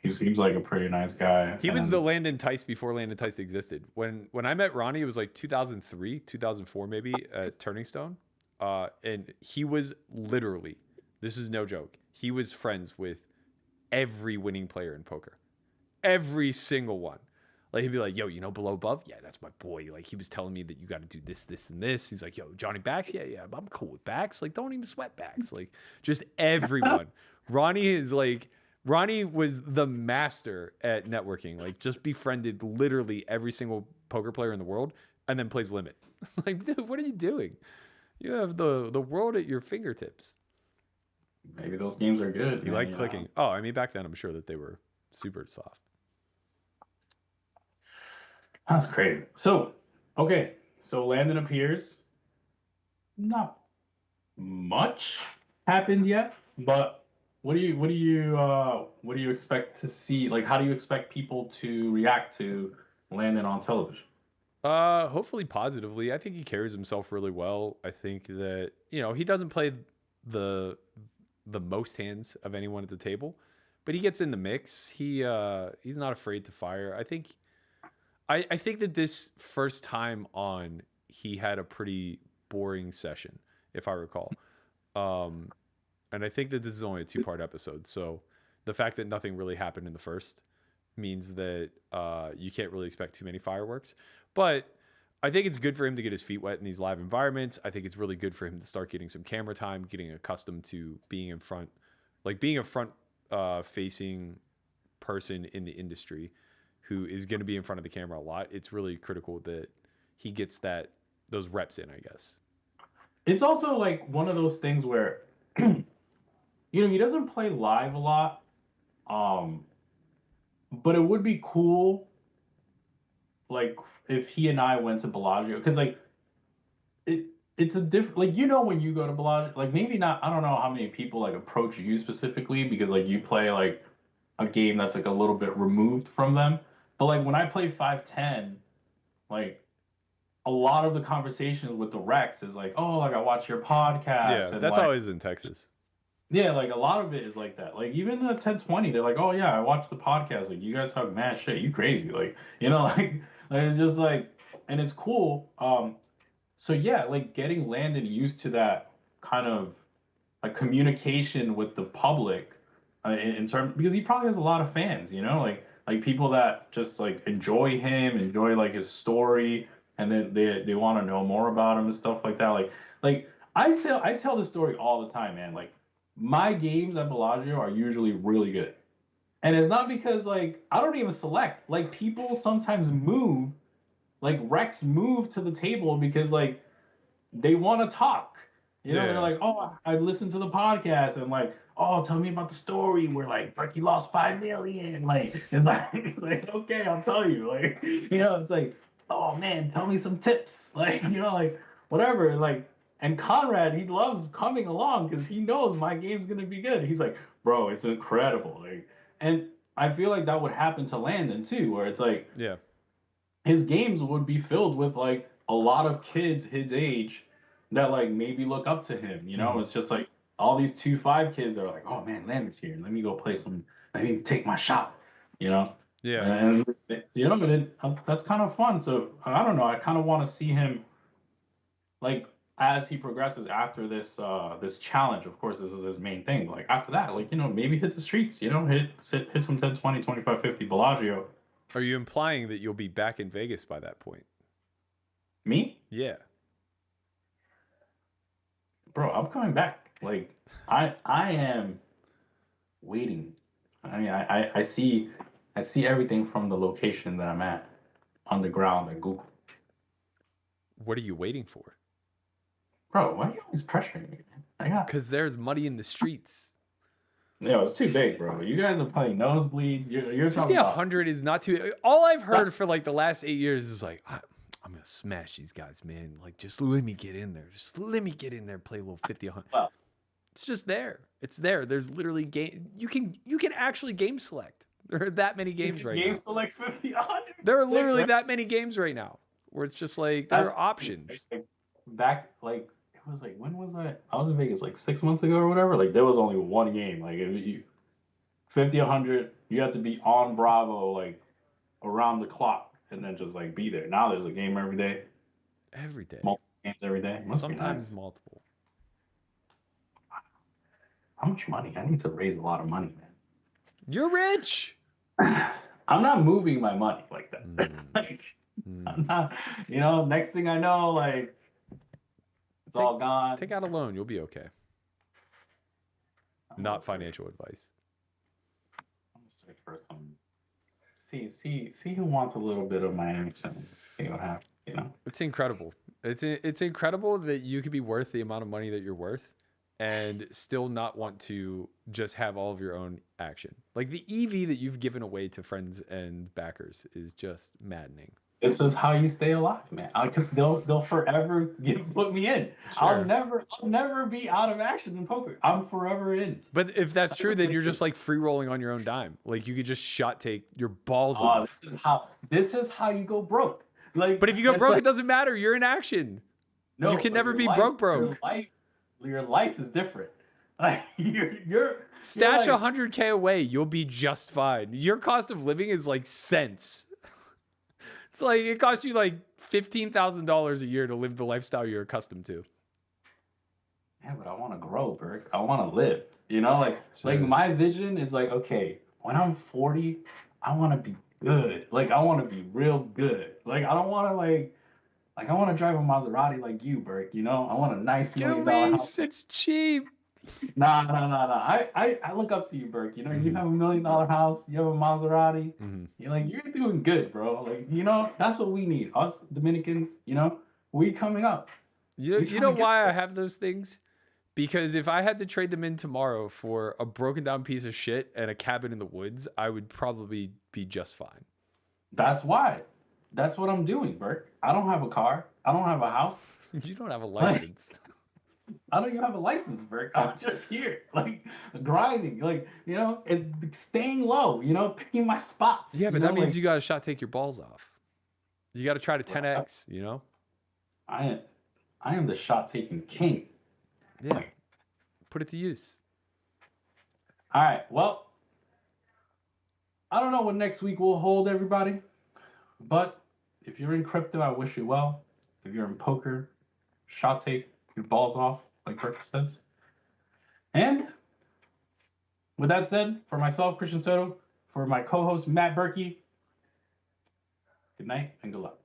he seems like a pretty nice guy. He was the Landon Tice before Landon Tice existed. When I met Ronnie, it was like 2003, 2004 maybe at Turning Stone. And he was literally, this is no joke, he was friends with every winning player in poker. Every single one. Like he'd be like, yo, you know Below Above? Yeah, that's my boy. Like he was telling me that you got to do this, this, and this. He's like, yo, Johnny Backs? Yeah, I'm cool with Backs. Like, don't even sweat Backs. Like, just everyone. Ronnie was the master at networking. Like, just befriended literally every single poker player in the world and then plays limit. It's like, dude, what are you doing? You have the world at your fingertips. Maybe those games are good. You like clicking. Oh, I mean, back then I'm sure that they were super soft. That's crazy. So, okay. So Landon appears. Not much happened yet, but what do you expect to see? Like, how do you expect people to react to Landon on television? Hopefully positively. I think he carries himself really well. I think that, he doesn't play the most hands of anyone at the table, but he gets in the mix. He's not afraid to fire. I think that this first time on, he had a pretty boring session, if I recall. And I think that this is only a 2-part episode. So the fact that nothing really happened in the first means that you can't really expect too many fireworks. But I think it's good for him to get his feet wet in these live environments. I think it's really good for him to start getting some camera time, getting accustomed to being in front, like being a front facing person in the industry who is going to be in front of the camera a lot. It's really critical that he gets those reps in, I guess. It's also like one of those things where, he doesn't play live a lot. But it would be cool, like, if he and I went to Bellagio, because like it's a different, like, when you go to Bellagio, like, maybe not, I don't know how many people like approach you specifically because like you play like a game that's like a little bit removed from them, but like when I play 510, like a lot of the conversations with the Rex is like, oh, like I watch your podcast. Yeah, and that's like, always in Texas. Yeah, like a lot of it is like that. Like even the 1020, they're like, oh yeah, I watched the podcast. Like you guys talk mad shit. You crazy. Like, like it's just like, and it's cool. So yeah, like getting Landon used to that kind of like communication with the public in terms, because he probably has a lot of fans, like people that just like enjoy him, enjoy like his story, and then they want to know more about him and stuff like that. Like I tell this story all the time, man. Like my games at Bellagio are usually really good. And it's not because like I don't even select. Like people sometimes move like Rex moved to the table because like they want to talk. You know, Yeah. they're like, oh, I listened to the podcast and like, oh, tell me about the story where like Berkey lost 5 million. Like, it's like, okay, I'll tell you. Like, you know, it's like, oh man, tell me some tips. Like, you know, like whatever. Like, and Conrad, he loves coming along because he knows my game's gonna be good. He's like, bro, it's incredible. Like, and I feel like that would happen to Landon too, where it's like, Yeah. his games would be filled with like a lot of kids his age that like maybe look up to him. You know, it's just like all these 2-5 kids that are like, oh man, Landon's here. Let me go play some. Let me take my shot. You know. Yeah. And you know, that's kind of fun. So I don't know. I kind of want to see him like as he progresses after this challenge. Of course, this is his main thing. Like after that, like, you know, maybe hit the streets. You know, hit some 10, 20, 25, 50 Bellagio. Are you implying that you'll be back in Vegas by that point? Me? Yeah. Bro, I'm coming back. Like I am waiting. I mean, I see everything from the location that I'm at on the ground at Google. What are you waiting for? Bro, why are you always pressuring me, man? Because there's money in the streets. Yeah, it's too big, bro. You guys are playing nosebleed. You're talking about 5,100 is not too. All I've heard for like the last 8 years is like, I'm gonna smash these guys, man. Like, just let me get in there. Just let me get in there and play a little 5,100. Well, it's just there. It's there. There's literally game. You can actually game select. There are that many games right now. Game select 5,100. There are literally that many games right now where it's just like there are options. Back like it was like, when was I? I was in Vegas like 6 months ago or whatever. Like there was only one game. Like if you 5,100, you have to be on Bravo like around the clock and then just like be there. Now there's a game every day. Every day. Multiple games every day. Must be Sometimes nice. multiple. How much money? I need to raise a lot of money, man. You're rich. I'm not moving my money like that. Like, I'm not, you know, next thing I know, like it's all gone. Take out a loan. You'll be okay. Not financial advice. I'm gonna search for some. See who wants a little bit of my action. See what happens. You know. It's incredible. It's incredible that you could be worth the amount of money that you're worth and still not want to just have all of your own action. Like the EV that you've given away to friends and backers is just maddening. This is how you stay alive, man. They'll forever put me in. Sure. I'll never be out of action in poker. I'm forever in. But if that's true, then you're just like free rolling on your own dime. Like you could just shot take your balls off. This is how you go broke. Like, but if you go broke, it doesn't matter. You're in action. No, you can never be broke. Your life is different. Like you're stash like, 100K away, you'll be just fine. Your cost of living is like cents. It's like it costs you like $15,000 a year to live the lifestyle you're accustomed to. Yeah, but I want to grow, Berk. I want to live. You know, like my vision is like, okay, when I'm 40, I want to be good. Like I want to be real good. Like I don't want to like I want to drive a Maserati like you, Berk. You know, I want a nice $1 million house. It's cheap. Nah. I look up to you, Berk. You know, you have $1 million house, you have a Maserati. You're doing good, bro. Like, you know, that's what we need. Us Dominicans, you know, we coming up. You know why I have those things? Because if I had to trade them in tomorrow for a broken down piece of shit and a cabin in the woods, I would probably be just fine. That's why. That's what I'm doing, Berk. I don't have a car. I don't have a house. You don't have a license. I don't even have a license, Berk. I'm just here, like grinding, like, you know, staying low, you know, picking my spots. Yeah, but that means you got to shot take your balls off. You got to try to 10x, you know? I am the shot taking king. Yeah. Put it to use. All right. Well, I don't know what next week will hold, everybody. But if you're in crypto, I wish you well. If you're in poker, shot take your balls off, like Berkey says. And with that said, for myself, Christian Soto, for my co-host, Matt Berkey, good night and good luck.